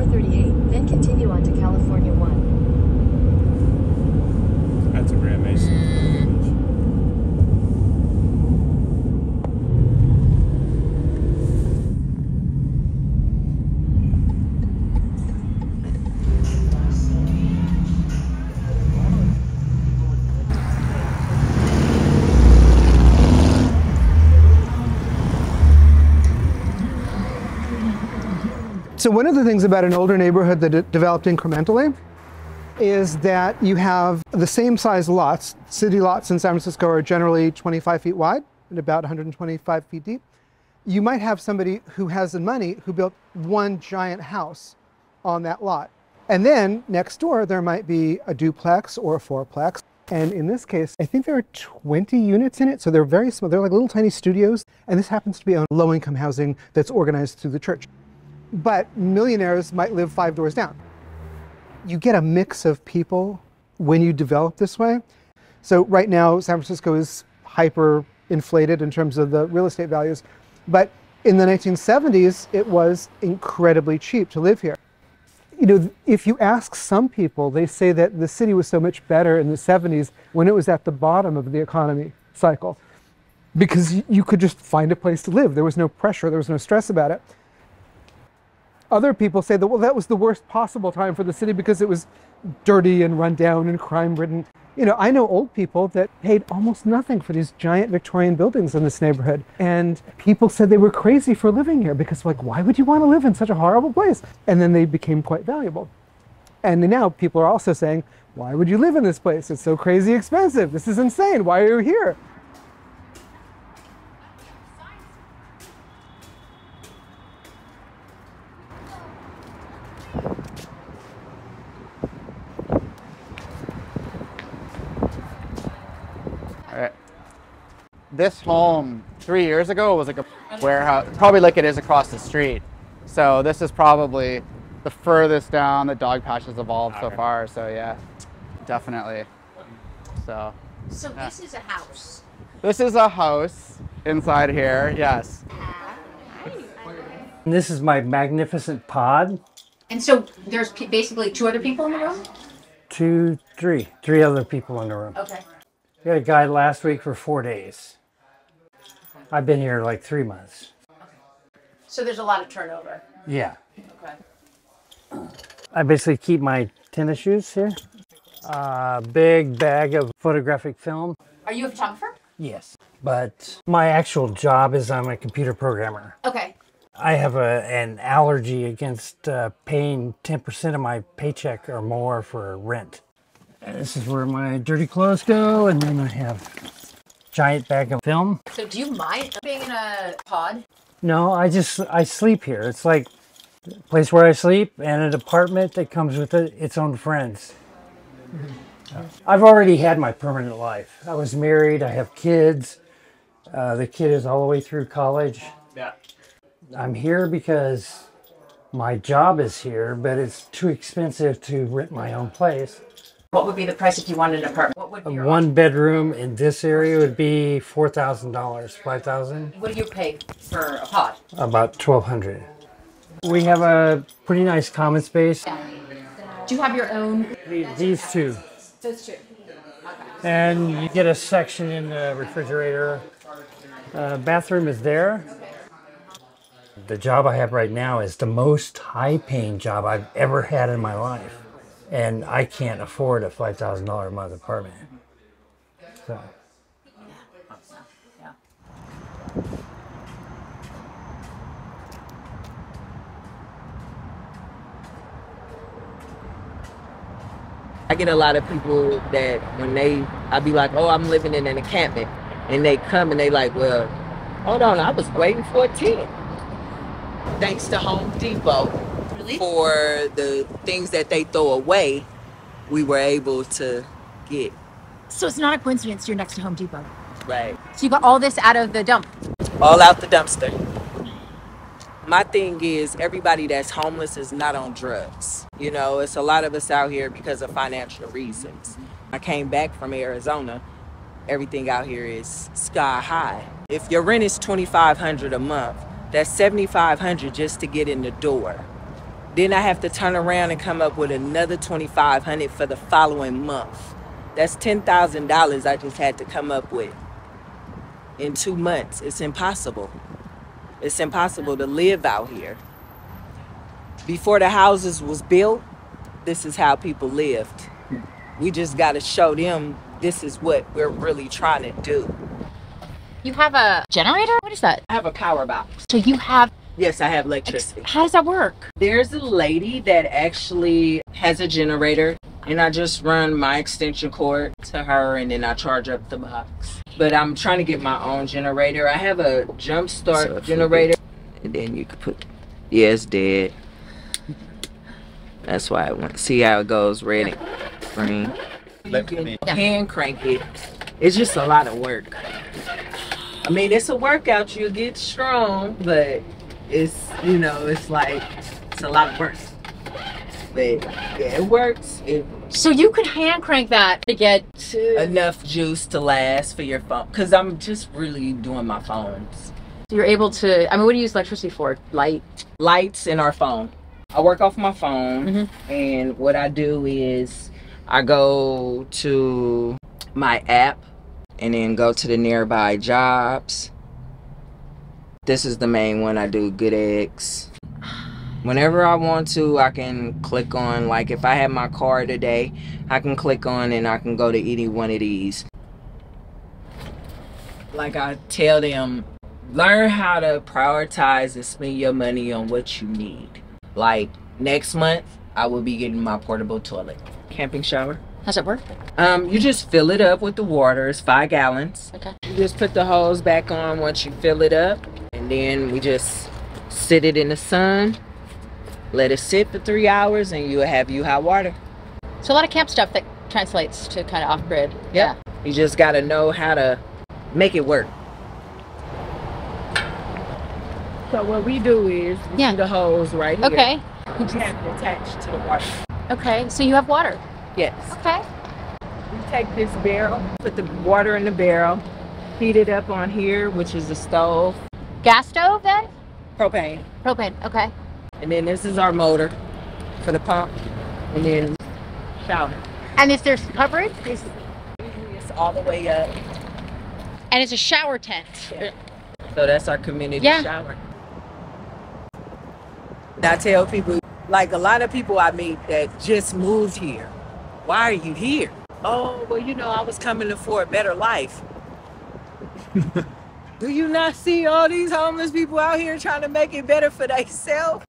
438, then continue on to California 1. That's a Grand Mason. So one of the things about an older neighborhood that developed incrementally is that you have the same size lots. City lots in San Francisco are generally 25 feet wide and about 125 feet deep. You might have somebody who has the money who built one giant house on that lot. And then next door, there might be a duplex or a fourplex. And in this case, I think there are 20 units in it. So they're very small. They're like little tiny studios. And this happens to be on low-income housing that's organized through the church. But millionaires might live 5 doors down. You get a mix of people when you develop this way. So right now, San Francisco is hyper inflated in terms of the real estate values. But in the 1970s, it was incredibly cheap to live here. You know, if you ask some people, they say that the city was so much better in the 70s when it was at the bottom of the economy cycle, because you could just find a place to live. There was no pressure, there was no stress about it. Other people say that, well, that was the worst possible time for the city because it was dirty and run down and crime-ridden. You know, I know old people that paid almost nothing for these giant Victorian buildings in this neighborhood. And people said they were crazy for living here because, like, why would you want to live in such a horrible place? And then they became quite valuable. And now people are also saying, why would you live in this place? It's so crazy expensive. This is insane. Why are you here? This home 3 years ago was like a warehouse, probably like it is across the street. So this is probably the furthest down the dog patch has evolved so far. So yeah, definitely. So this is a house. This is a house inside here, yes. And this is my magnificent pod. And so there's basically 2 other people in the room? Three other people in the room. Okay. We had a guy last week for 4 days. I've been here like 3 months. So there's a lot of turnover. Yeah. Okay. I basically keep my tennis shoes here. A big bag of photographic film. Are you a photographer? Yes. But my actual job is I'm a computer programmer. Okay. I have an allergy against paying 10% of my paycheck or more for rent. And this is where my dirty clothes go, and then I have a giant bag of film. So do you mind being in a pod? No, I sleep here. It's like a place where I sleep and an apartment that comes with its own friends. I've already had my permanent life. I was married, I have kids. The kid is all the way through college. Yeah. I'm here because my job is here, but it's too expensive to rent my own place. What would be the price if you wanted an apartment? What would be your one bedroom in this area would be $4,000, $5,000. What do you pay for a pod? About $1,200. We have a pretty nice common space. Do you have your own? These two. Those 2. Okay. And you get a section in the refrigerator. Bathroom is there. The job I have right now is the most high-paying job I've ever had in my life. And I can't afford a $5,000 a month apartment. So. Yeah. I get a lot of people that when I be like, oh, I'm living in an encampment. And they come and they like, well, hold on, I was waiting for a tent. Thanks to Home Depot. Really? For the things that they throw away, we were able to get. So it's not a coincidence you're next to Home Depot. Right. So you got all this out of the dump? All out the dumpster. My thing is everybody that's homeless is not on drugs. You know, it's a lot of us out here because of financial reasons. I came back from Arizona. Everything out here is sky high. If your rent is $2,500 a month, that's $7,500 just to get in the door. Then I have to turn around and come up with another $2,500 for the following month. That's $10,000 I just had to come up with in 2 months. It's impossible. It's impossible to live out here. Before the houses was built, this is how people lived. We just got to show them this is what we're really trying to do. You have a generator? What is that? I have a power box. So you have, Yes, I have electricity. how does that work? There's a lady that actually has a generator, and I just run my extension cord to her, and then I charge up the box. But I'm trying to get my own generator. I have a jump start generator, and then you could put, yeah, it's dead. That's why I want to see how it goes, red and green. You can hand crank it. It's just a lot of work. I mean, it's a workout. You'll get strong, but it's, you know, it's like, it's a lot of work. But yeah, it works. So you could hand crank that to get Enough juice to last for your phone. Because I'm just really doing my phones. You're able to, I mean, what do you use electricity for? Light? Lights and our phone. I work off my phone, and what I do is I go to my app and then go to the nearby jobs. This is the main one I do, Good Eggs. Whenever I want to, I can click on, like if I have my car today, I can click on and I can go to any one of these. Like I tell them, learn how to prioritize and spend your money on what you need. Like next month, I will be getting my portable toilet. Camping shower. How's it work? You just fill it up with the water. It's 5 gallons. Okay. You just put the hose back on once you fill it up. And then we just sit it in the sun. Let it sit for 3 hours and you'll have hot water. So a lot of camp stuff that translates to kind of off-grid. Yep. Yeah. You just got to know how to make it work. So what we do is we see the hose right here. Okay. We have it attached to the water. Okay. So you have water. Yes. Okay. We take this barrel, put the water in the barrel, heat it up on here, which is a stove. Gas stove then? Propane. Propane. Okay. And then this is our motor for the pump. And then shower. And if there's coverage, It's all the way up. and it's a shower tent. Yeah. So that's our community Yeah. shower. I tell people, like a lot of people I meet that just moved here. Why are you here? Oh, well, you know, I was coming for a better life. Do you not see all these homeless people out here trying to make it better for themselves?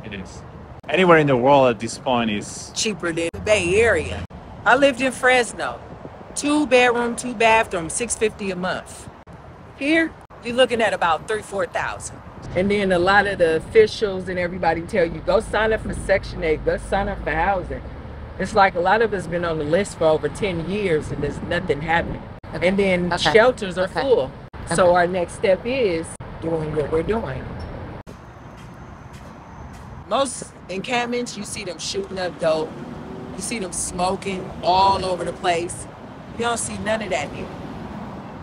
It is. Anywhere in the world at this point is Cheaper than the Bay Area. I lived in Fresno. 2 bedroom, 2 bathroom, $650 a month. Here, you're looking at about $3,000-4,000. And then a lot of the officials and everybody tell you, go sign up for Section 8, go sign up for housing. It's like a lot of us been on the list for over 10 years and there's nothing happening. Okay. And then Okay. shelters are Okay. full. So Okay. our next step is doing what we're doing. Most encampments, you see them shooting up dope. You see them smoking all over the place. You don't see none of that here.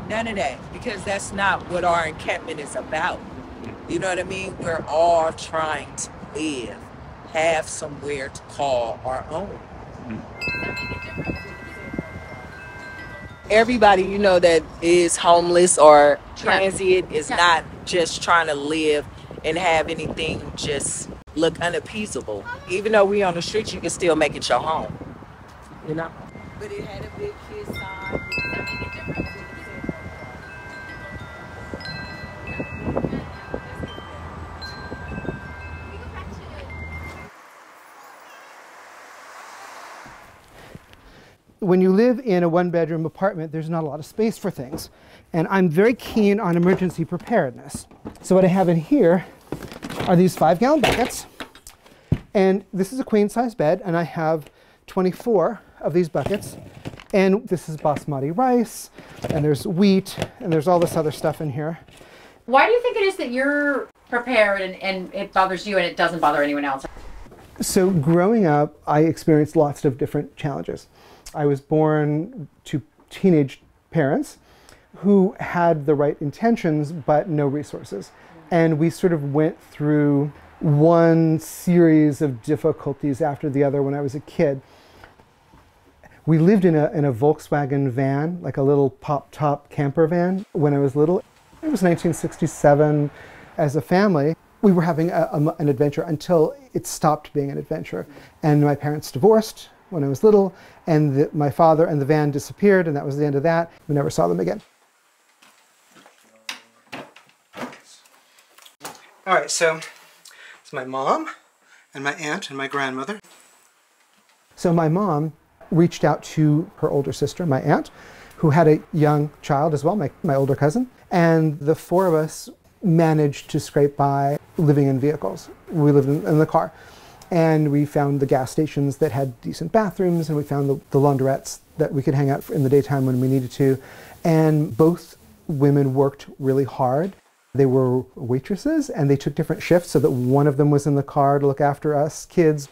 None of that, because that's not what our encampment is about. You know what I mean? We're all trying to live, have somewhere to call our own. Everybody, you know, that is homeless or transient is not just trying to live and have anything just look unappeasable. Even though we on the street, you can still make it your home. You know? But it had a big kid sign. When you live in a 1-bedroom apartment, there's not a lot of space for things. And I'm very keen on emergency preparedness. So what I have in here are these 5-gallon buckets. And this is a queen-size bed, and I have 24 of these buckets. And this is basmati rice, and there's wheat, and there's all this other stuff in here. Why do you think it is that you're prepared and it bothers you and it doesn't bother anyone else? So growing up, I experienced lots of different challenges. I was born to teenage parents who had the right intentions but no resources. And we sort of went through one series of difficulties after the other when I was a kid. We lived in a Volkswagen van, like a little pop-top camper van when I was little. It was 1967. As a family, we were having an adventure until it stopped being an adventure. And my parents divorced when I was little, and my father and the van disappeared, and that was the end of that. We never saw them again. All right, so it's my mom and my aunt and my grandmother. So my mom reached out to her older sister, my aunt, who had a young child as well, my older cousin. And the four of us managed to scrape by living in vehicles. We lived in the car. And we found the gas stations that had decent bathrooms, and we found the laundrettes that we could hang out in the daytime when we needed to. And both women worked really hard. They were waitresses, and they took different shifts so that one of them was in the car to look after us kids.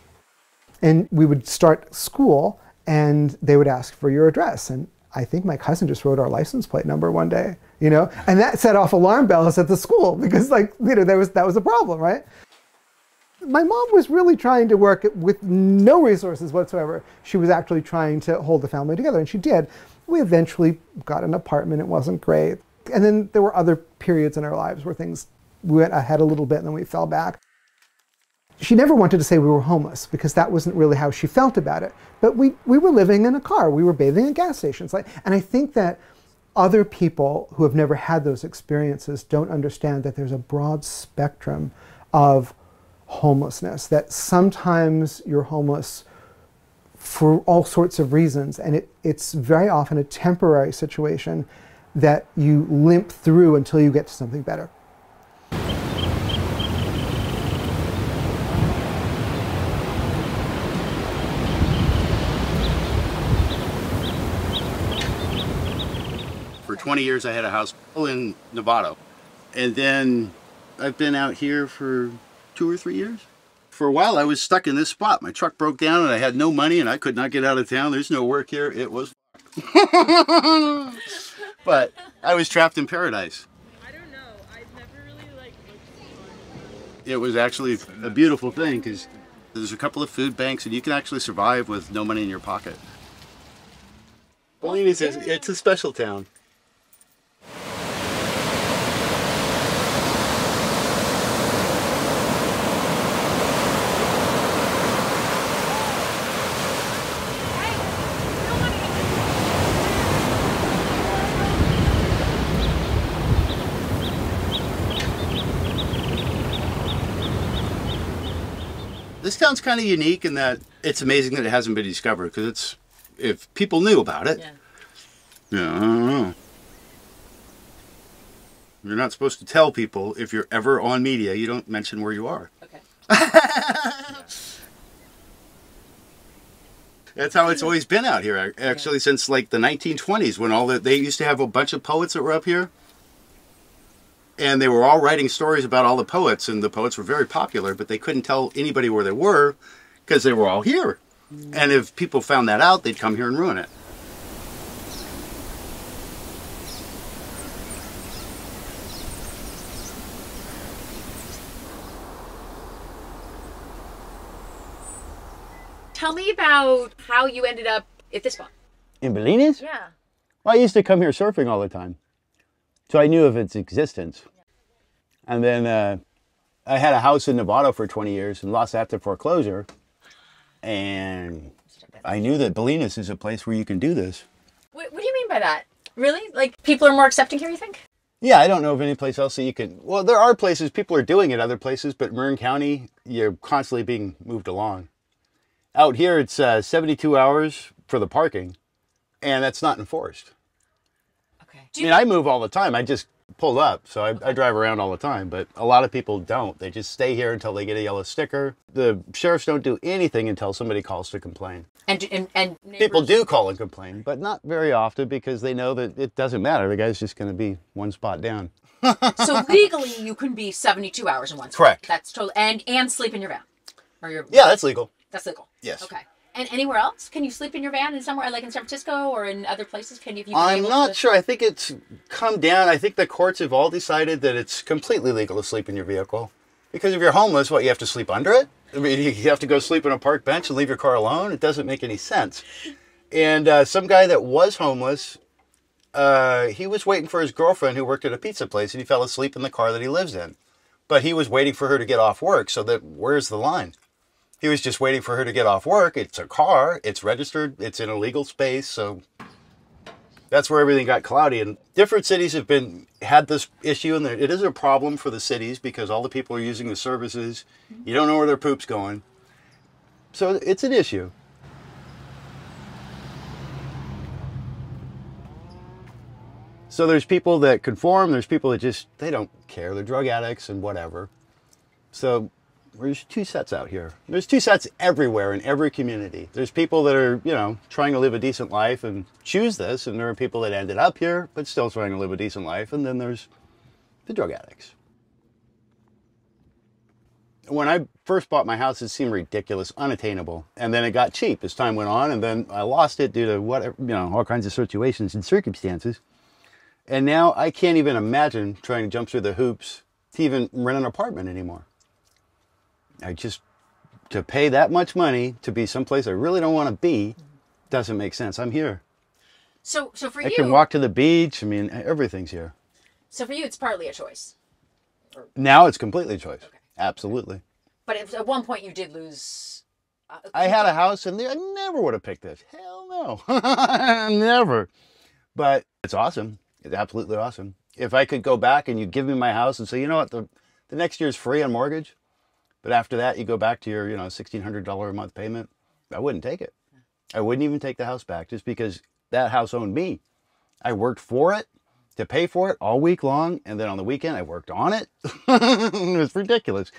And we would start school, and they would ask for your address. And I think my cousin just wrote our license plate number one day, you know? And that set off alarm bells at the school because, like, you know, that was a problem, right? My mom was really trying to work with no resources whatsoever. She was actually trying to hold the family together, and she did. We eventually got an apartment. It wasn't great. And then there were other periods in our lives where things went ahead a little bit and then we fell back. She never wanted to say we were homeless because that wasn't really how she felt about it. But we were living in a car. We were bathing in gas stations. And I think that other people who have never had those experiences don't understand that there's a broad spectrum of homelessness, that sometimes you're homeless for all sorts of reasons. And it's very often a temporary situation that you limp through until you get to something better. For 20 years I had a house in Nevada, and then I've been out here for 2 or 3 years. For a while I was stuck in this spot. My truck broke down and I had no money and I could not get out of town. There's no work here. It was but I was trapped in paradise. I don't know. I've never really looked for it was actually a beautiful thing because there's a couple of food banks and you can actually survive with no money in your pocket. Bolinas, it's a special town. This town's kind of unique in that it's amazing that it hasn't been discovered, because if people knew about it, yeah, I don't know. You're not supposed to tell people if you're ever on media, you don't mention where you are. Okay. That's how it's always been out here, actually, since like the 1920s, when they used to have a bunch of poets that were up here. And they were all writing stories about all the poets, and the poets were very popular, but they couldn't tell anybody where they were because they were all here. And if people found that out, they'd come here and ruin it. Tell me about how you ended up at this spot. In Bolinas? Yeah. Well, I used to come here surfing all the time. So I knew of its existence. And then I had a house in Nevada for 20 years and lost that to foreclosure. And I knew that Bolinas is a place where you can do this. What do you mean by that? Really? Like, people are more accepting here, you think? Yeah, I don't know of any place else that you can... Well, there are places, people are doing it other places, but Marin County, you're constantly being moved along. Out here, it's 72 hours for the parking, and that's not enforced. Okay. I mean, I move all the time. I just pull up, so I drive around all the time, but a lot of people don't. They just stay here until they get a yellow sticker. The sheriffs don't do anything until somebody calls to complain. And people do call and complain, but not very often because they know that it doesn't matter. The guy's just going to be one spot down. So legally, you can be 72 hours in one spot. Correct. That's totally, and sleep in your van. Or your... Yeah, that's legal. That's legal. Yes. Okay. And anywhere else? Can you sleep in your van in somewhere like in San Francisco or in other places? Can you? I'm not sure. I think it's come down. I think the courts have all decided that it's completely legal to sleep in your vehicle. Because if you're homeless, what, you have to sleep under it? I mean, you have to go sleep on a park bench and leave your car alone? It doesn't make any sense. And some guy that was homeless, he was waiting for his girlfriend who worked at a pizza place, and he fell asleep in the car that he lives in. But he was waiting for her to get off work, so that where's the line? He was just waiting for her to get off work. It's a car, it's registered, it's in a legal space, so that's where everything got cloudy. And different cities have had this issue, and it is a problem for the cities because all the people are using the services. You don't know where their poop's going. So it's an issue. So there's people that conform, there's people that just, they don't care. They're drug addicts and whatever. So there's two sets out here. There's two sets everywhere in every community. There's people that are, you know, trying to live a decent life and choose this, and there are people that ended up here but still trying to live a decent life, and then there's the drug addicts. When I first bought my house, it seemed ridiculous, unattainable, and then it got cheap as time went on, and then I lost it due to whatever, you know, all kinds of situations and circumstances. And now I can't even imagine trying to jump through the hoops to even rent an apartment anymore. To pay that much money to be someplace I really don't want to be doesn't make sense. I'm here. So for you, I can walk to the beach. I mean, everything's here. So for you, it's partly a choice. Now it's completely a choice. Okay. Absolutely. But at one point you did lose. I had a house and I never would have picked this. Hell no. Never. But it's awesome. It's absolutely awesome. If I could go back and you give me my house and say, you know what, the next year's free on mortgage, but after that you go back to your, you know, $1,600 a month payment, I wouldn't take it. I wouldn't even take the house back just because that house owned me. I worked for it to pay for it all week long, and then on the weekend I worked on it. It was ridiculous.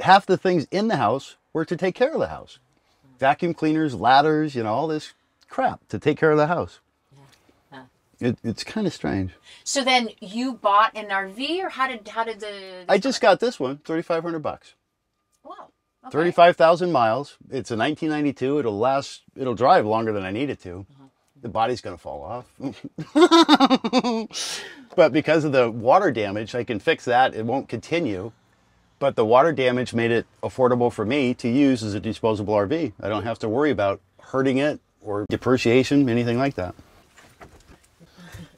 Half the things in the house were to take care of the house. Vacuum cleaners, ladders, you know, all this crap to take care of the house. It's kind of strange. So then you bought an RV, or how did the I just got this one, $3,500 bucks. Wow. Okay. 35,000 miles. It's a 1992. It'll drive longer than I need it to. The body's going to fall off. But because of the water damage, I can fix that. It won't continue. But the water damage made it affordable for me to use as a disposable RV. I don't have to worry about hurting it or depreciation, anything like that.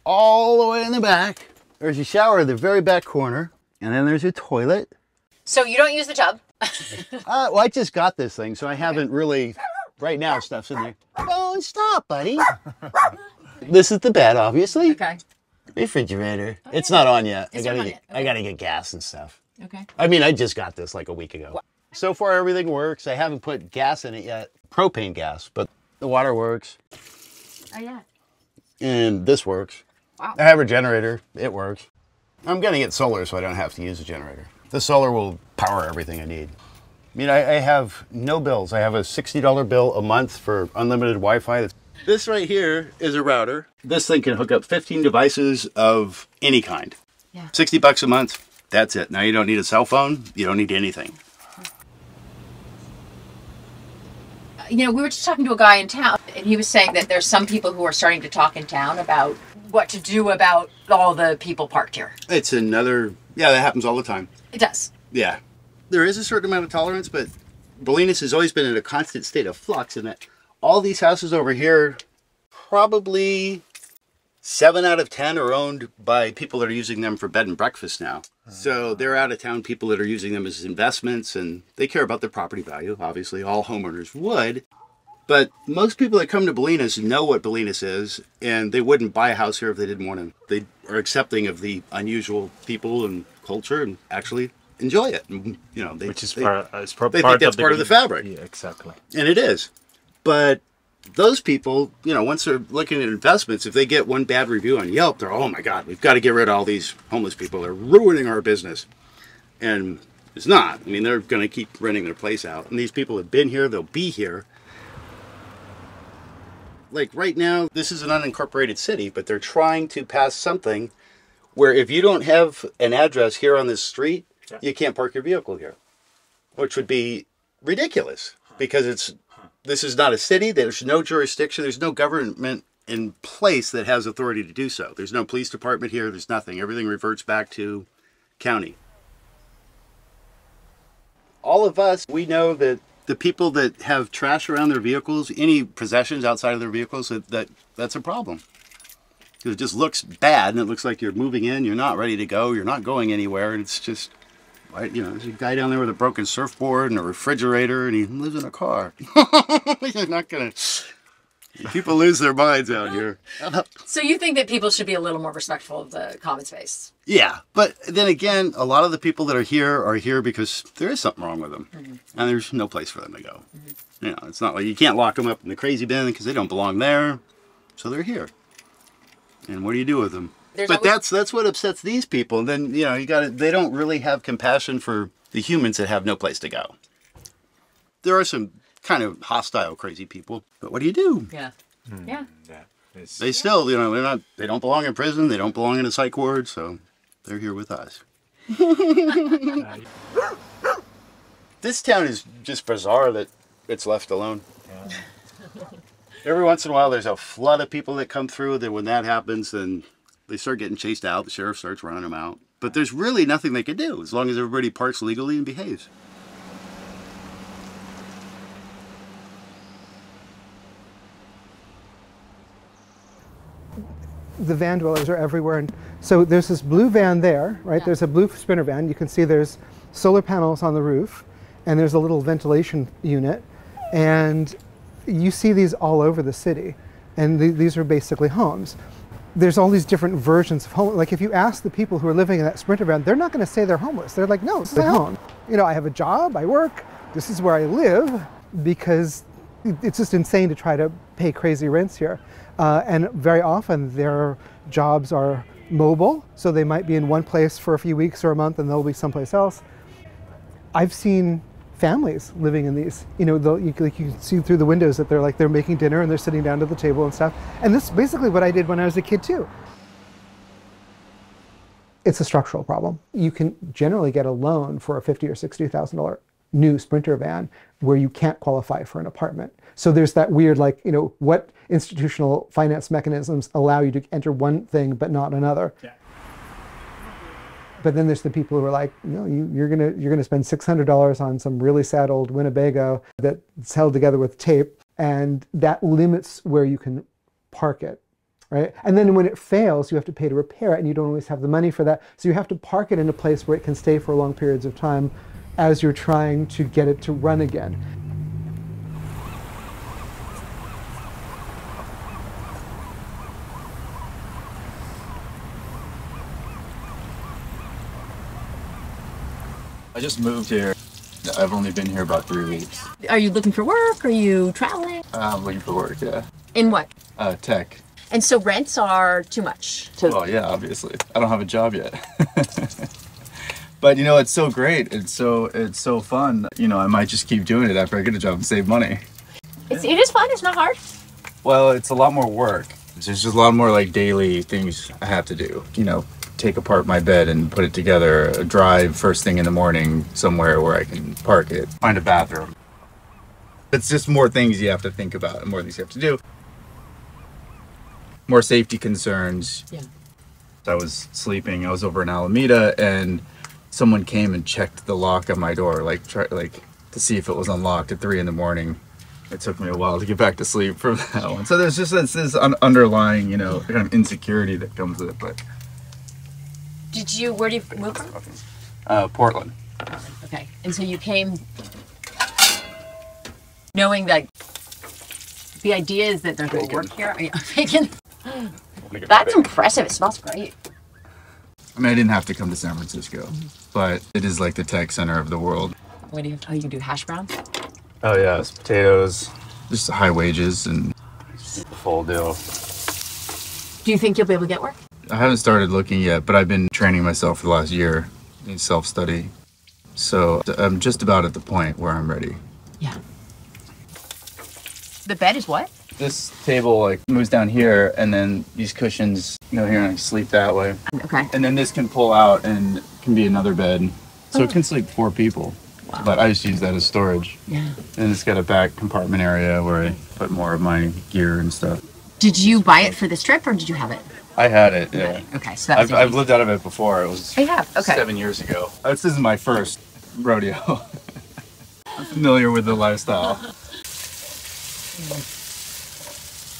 All the way in the back, there's a shower in the very back corner, and then there's a toilet. So you don't use the tub? Well, I just got this thing, so I haven't really, right now stuff's in there. Oh, stop, buddy. This is the bed, obviously. Okay. Refrigerator. Oh, it's not on yet. Okay. I gotta get gas and stuff. Okay. I mean, I just got this like a week ago. So far, everything works. I haven't put gas in it yet. Propane gas, but the water works. Oh, yeah. And this works. Wow. I have a generator. It works. I'm going to get solar so I don't have to use a generator. The solar will power everything I need. I mean, I have no bills. I have a $60 bill a month for unlimited Wi-Fi. This right here is a router. This thing can hook up 15 devices of any kind. Yeah. $60 a month. That's it. Now you don't need a cell phone. You don't need anything. You know, we were just talking to a guy in town, and he was saying that there's some people who are starting to talk in town about what to do about all the people parked here. It's another, yeah, that happens all the time. It does. Yeah. There is a certain amount of tolerance, but Bolinas has always been in a constant state of flux in that all these houses over here, probably 7 out of 10 are owned by people that are using them for bed and breakfast now. So they're out of town people that are using them as investments, and they care about their property value. Obviously, all homeowners would. But most people that come to Bolinas know what Bolinas is, and they wouldn't buy a house here if they didn't want to. They are accepting of the unusual people and culture and actually enjoy it. And, you know, they think that's part of the fabric. Yeah, exactly. And it is. But those people, you know, once they're looking at investments, if they get one bad review on Yelp, they're, oh my God, we've got to get rid of all these homeless people. They're ruining our business. And it's not. I mean, they're going to keep renting their place out. And these people have been here, they'll be here. Like right now, this is an unincorporated city, but they're trying to pass something where if you don't have an address here on this street, you can't park your vehicle here, which would be ridiculous because this is not a city. There's no jurisdiction. There's no government in place that has authority to do so. There's no police department here. There's nothing. Everything reverts back to county. all of us, we know that the people that have trash around their vehicles, any possessions outside of their vehicles, that's a problem. Because it just looks bad, and it looks like you're moving in, you're not ready to go, you're not going anywhere, and it's just, you know, there's a guy down there with a broken surfboard and a refrigerator, and he lives in a car. You're not gonna... People lose their minds out here. So you think that people should be a little more respectful of the common space? Yeah, but then again, a lot of the people that are here because there is something wrong with them, and there's no place for them to go. You know, it's not like you can't lock them up in the crazy bin because they don't belong there, so they're here. And what do you do with them? But that's what upsets these people. And then, you know, they don't really have compassion for the humans that have no place to go. There are some kind of hostile, crazy people, but what do you do? Yeah. Yeah. They still, you know, they don't belong in prison, they don't belong in a psych ward, so they're here with us. This town is just bizarre that it's left alone. Yeah. Every once in a while there's a flood of people that come through, then when that happens, then they start getting chased out, the sheriff starts running them out. But there's really nothing they can do as long as everybody parks legally and behaves. The van dwellers are everywhere. And so there's this blue van there, right? Yeah. There's a blue Sprinter van. You can see there's solar panels on the roof, and there's a little ventilation unit. And you see these all over the city. And these are basically homes. There's all these different versions of home. Like if you ask the people who are living in that Sprinter van, they're not going to say they're homeless. They're like, no, this is my home. You know, I have a job, I work, this is where I live, because it's just insane to try to pay crazy rents here. And very often their jobs are mobile, so they might be in one place for a few weeks or a month and they'll be someplace else. I've seen families living in these, you know, you can see through the windows that they're making dinner and they're sitting down to the table and stuff. And this is basically what I did when I was a kid too. It's a structural problem. You can generally get a loan for a $50,000 or $60,000 new Sprinter van where you can't qualify for an apartment. So there's that weird, like, you know, what institutional finance mechanisms allow you to enter one thing but not another. Yeah. But then there's the people who are like, no, you're gonna spend $600 on some really sad old Winnebago that's held together with tape, and that limits where you can park it, right? And then when it fails, you have to pay to repair it, and you don't always have the money for that. So you have to park it in a place where it can stay for long periods of time as you're trying to get it to run again. I just moved here. I've only been here about 3 weeks. Are you looking for work? Are you traveling? I'm looking for work, yeah. In what? Tech. And so rents are too much? Well, yeah, obviously. I don't have a job yet. But, you know, it's so great. It's so fun. You know, I might just keep doing it after I get a job and save money. It is fun. It's not hard. Well, it's a lot more work. There's just a lot more, like, daily things I have to do, you know. Take apart my bed and put it together, drive first thing in the morning somewhere where I can park it, find a bathroom. It's just more things you have to think about and more things you have to do. More safety concerns. Yeah. I was sleeping, I was over in Alameda, and someone came and checked the lock of my door, like to see if it was unlocked at 3 in the morning. It took me a while to get back to sleep from that one. So there's just this underlying, you know, kind of insecurity that comes with it. But where do you move from? Portland. Okay. And so you came knowing that the idea is that there's more work here. Bacon. That's impressive. It smells great. I mean, I didn't have to come to San Francisco, but it is like the tech center of the world. What do you? Oh, you can do hash browns? Oh yeah, it's potatoes. Just high wages and the full deal. Do you think you'll be able to get work? I haven't started looking yet, but I've been training myself for the last year in self-study. So I'm just about at the point where I'm ready. Yeah. The bed is what? This table like moves down here, and then these cushions go here and I sleep that way. Okay. And then this can pull out and can be another bed. So it can sleep 4 people. Wow. But I just use that as storage. Yeah. And it's got a back compartment area where I put more of my gear and stuff. Did you buy it for this trip or did you have it? I had it, yeah. Okay, so that was I've lived out of it before. It was I have. Okay. 7 years ago. This is my first rodeo. familiar with the lifestyle.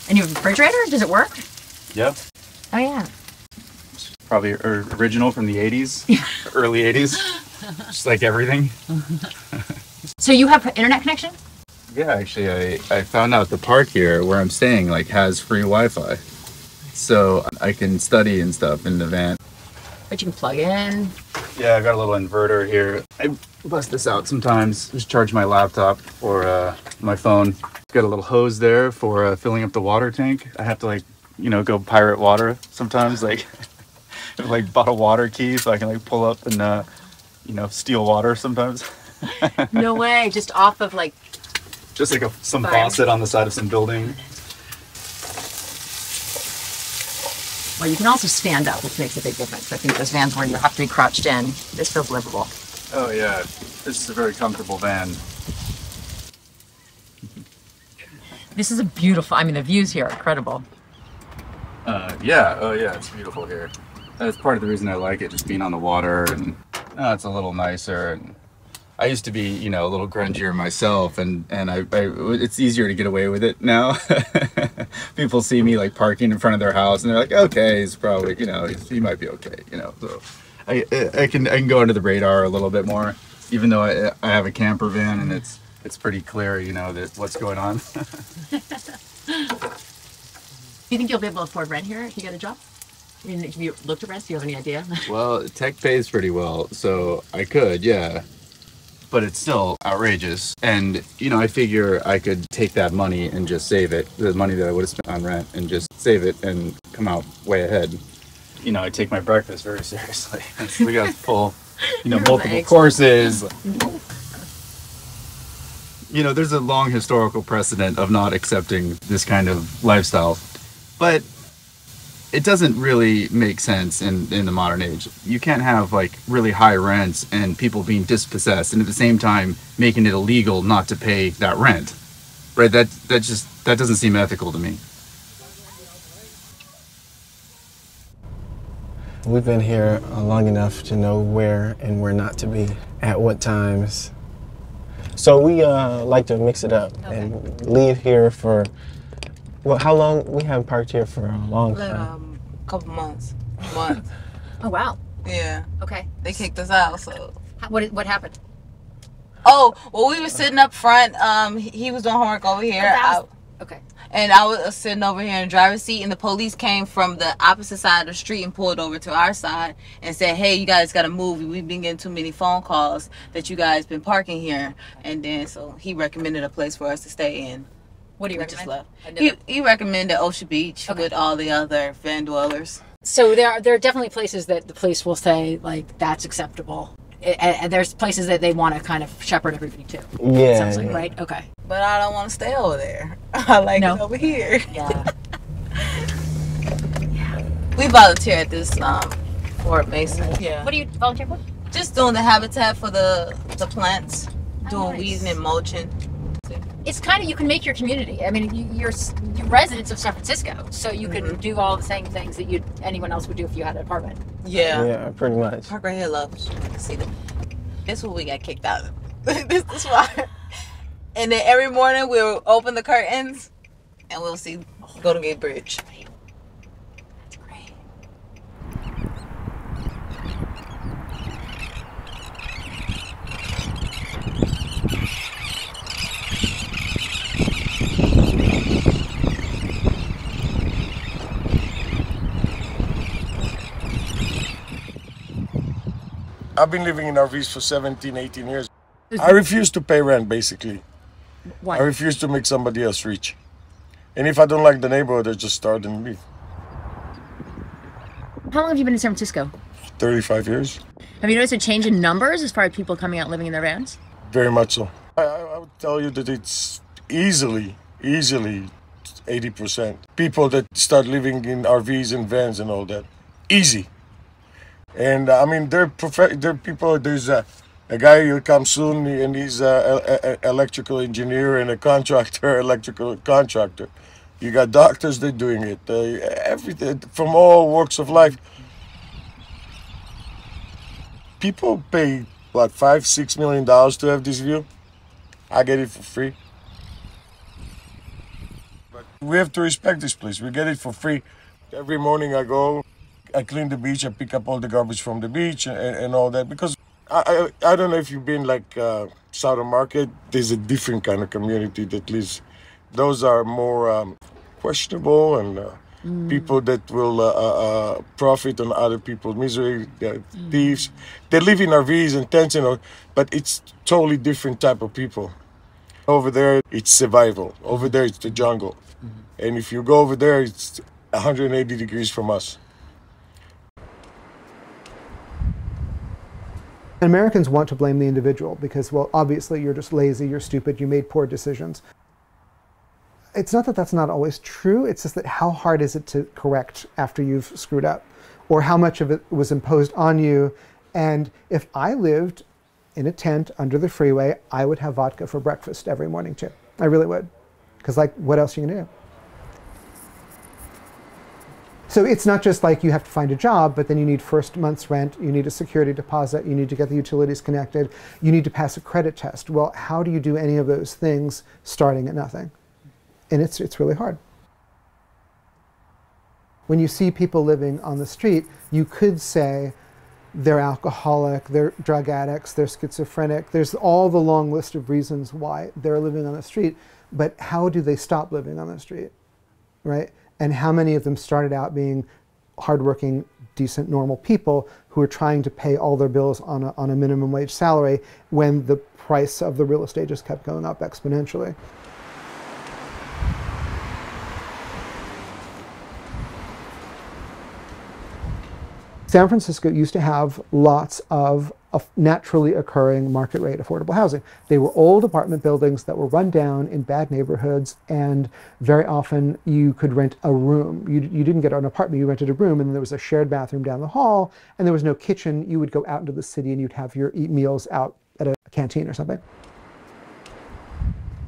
And you have a refrigerator? Does it work? Yep. Oh yeah. Probably original from the 80s, early 80s. Just like everything. So you have internet connection? Yeah, actually, I found out the park here where I'm staying like has free Wi-Fi, so I can study and stuff in the van. But you can plug in. Yeah, I got a little inverter here. I bust this out sometimes. Just charge my laptop or my phone. Got a little hose there for filling up the water tank. I have to like, go pirate water sometimes, like like bottle water key, so I can like pull up and steal water sometimes. No way, just off of like. Just like some faucet on the side of some building. Well, you can also stand up, which makes a big difference. I think those vans where you have to be crouched in, this feels livable. Oh yeah, this is a very comfortable van. This is a beautiful, I mean, the views here are incredible. Yeah, oh yeah, it's beautiful here. That's part of the reason I like it, just being on the water, and it's a little nicer. And I used to be, a little grungier myself, and it's easier to get away with it now. People see me like parking in front of their house, and they're like, okay, he's probably, he might be okay, So I can go under the radar a little bit more, even though I have a camper van, and it's pretty clear, that what's going on. Do you think you'll be able to afford rent here if you get a job? I mean, have you looked at rent? Do you have any idea? Well, tech pays pretty well, so I could, yeah. But it's still outrageous. And, I figure I could take that money and just save it, the money that I would have spent on rent, and just save it and come out way ahead. I take my breakfast very seriously. We got full, multiple courses. There's a long historical precedent of not accepting this kind of lifestyle. But it doesn't really make sense in the modern age. You can't have like really high rents and people being dispossessed, and at the same time making it illegal not to pay that rent, right? That doesn't seem ethical to me. We've been here long enough to know where and where not to be at what times. So we like to mix it up and leave here for. Well, how long? We haven't parked here for a long time. Couple months. Oh, wow. Yeah. Okay. They kicked us out, so. What happened? Oh, well, we were sitting up front. He was doing homework over here. Okay. And I was sitting over here in the driver's seat, and the police came from the opposite side of the street and pulled over to our side and said, hey, you guys got to move. We've been getting too many phone calls that you guys been parking here. And then, so he recommended a place for us to stay in. What do you recommend? Just he recommended Ocean Beach with all the other van dwellers. So there are definitely places that the police will say, like, that's acceptable. And there's places that they want to kind of shepherd everybody to. Yeah. Sounds like, right? Okay. But I don't want to stay over there. I like it over here. Yeah. We volunteer at this Fort Mason. Yeah. What do you volunteer for? Just doing the habitat for the plants, doing nice. weeding and mulching. It's kind of, you can make your community. I mean, you're residents of San Francisco, so you can do all the same things that anyone else would do if you had an apartment. Yeah. Yeah, pretty much. Park right here, love. See that? This is what we got kicked out of. This is why. And then every morning we'll open the curtains and we'll see Golden Gate Bridge. That's great. I've been living in RVs for 17, 18 years. I refuse to pay rent, basically. Why? I refuse to make somebody else rich. And if I don't like the neighborhood, I just start and leave. How long have you been in San Francisco? 35 years. Have you noticed a change in numbers as far as people coming out living in their vans? Very much so. I would tell you that it's easily 80%. People that start living in RVs and vans and all that. Easy. And I mean, they're people, there's a guy who comes soon and he's an electrical engineer and a contractor, electrical contractor. You got doctors, they're doing it. Everything from all walks of life. People pay, what, $5-6 million to have this view? I get it for free. But we have to respect this place. We get it for free. Every morning I go, I clean the beach, I pick up all the garbage from the beach and all that. Because I don't know if you've been like Southern Market. There's a different kind of community that lives. Those are more questionable and people that will profit on other people's misery, thieves. They live in RVs and tents, but it's totally different type of people. Over there, it's survival. Over there, it's the jungle. And if you go over there, it's 180 degrees from us. Americans want to blame the individual because, well, obviously you're just lazy, you're stupid, you made poor decisions. It's not that that's not always true, it's just that how hard is it to correct after you've screwed up? Or how much of it was imposed on you? And if I lived in a tent under the freeway, I would have vodka for breakfast every morning too. I really would. Because like, what else are you gonna do? So it's not just like you have to find a job, but then you need first month's rent, you need a security deposit, you need to get the utilities connected, you need to pass a credit test. Well, how do you do any of those things starting at nothing? And it's really hard. When you see people living on the street, you could say they're alcoholic, they're drug addicts, they're schizophrenic. There's all the long list of reasons why they're living on the street, but how do they stop living on the street, right? And how many of them started out being hardworking, decent, normal people who are trying to pay all their bills on a minimum wage salary when the price of the real estate just kept going up exponentially? San Francisco used to have lots of naturally occurring market rate affordable housing. They were old apartment buildings that were run down in bad neighborhoods, and very often you could rent a room. You didn't get an apartment, you rented a room, and there was a shared bathroom down the hall, and there was no kitchen. You would go out into the city and you'd have your meals out at a canteen or something.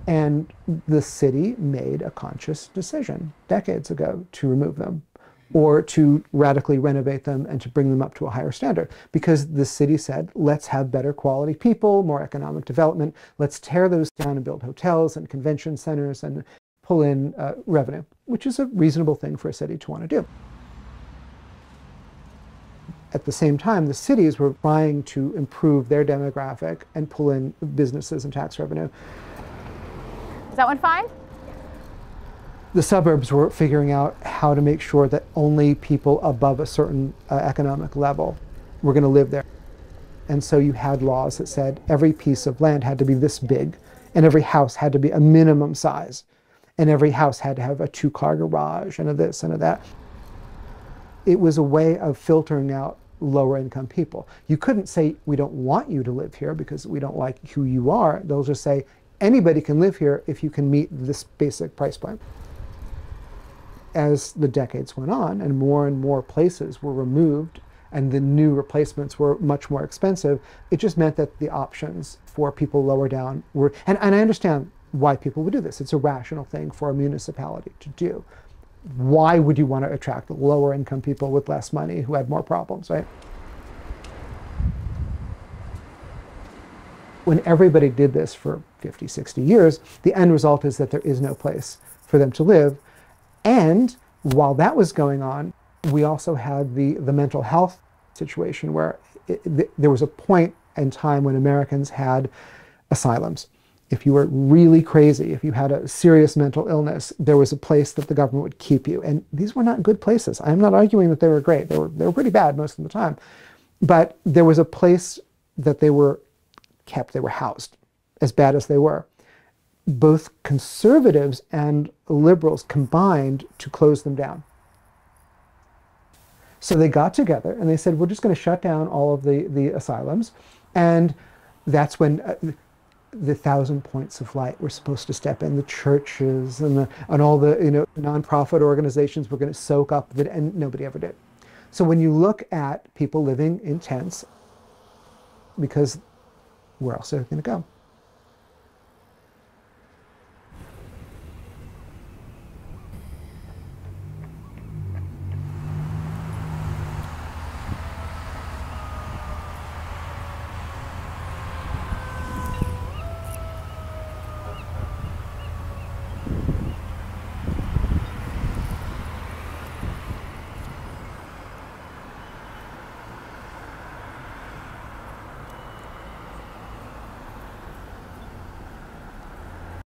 And the city made a conscious decision decades ago to remove them, or to radically renovate them and to bring them up to a higher standard. Because the city said, let's have better quality people, more economic development, let's tear those down and build hotels and convention centers and pull in revenue, which is a reasonable thing for a city to want to do. At the same time, the cities were trying to improve their demographic and pull in businesses and tax revenue. Is that one fine? The suburbs were figuring out how to make sure that only people above a certain economic level were going to live there. And so you had laws that said every piece of land had to be this big, and every house had to be a minimum size, and every house had to have a 2-car garage and a this and a that. It was a way of filtering out lower income people. You couldn't say, we don't want you to live here because we don't like who you are. They'll just say, anybody can live here if you can meet this basic price point. As the decades went on and more places were removed and the new replacements were much more expensive, it just meant that the options for people lower down were, and I understand why people would do this. It's a rational thing for a municipality to do. Why would you want to attract lower income people with less money who had more problems, right? When everybody did this for 50, 60 years, the end result is that there is no place for them to live. And while that was going on, we also had the mental health situation where there was a point in time when Americans had asylums. If you were really crazy, if you had a serious mental illness, there was a place that the government would keep you. And these were not good places. I'm not arguing that they were great. They were pretty bad most of the time. But there was a place that they were kept, they were housed, as bad as they were. Both conservatives and liberals combined to close them down. So they got together and they said, we're just going to shut down all of the asylums. And that's when the 1,000 points of light were supposed to step in. The churches and all the nonprofit organizations were going to soak up it, and nobody ever did. So when you look at people living in tents, because where else are they going to go?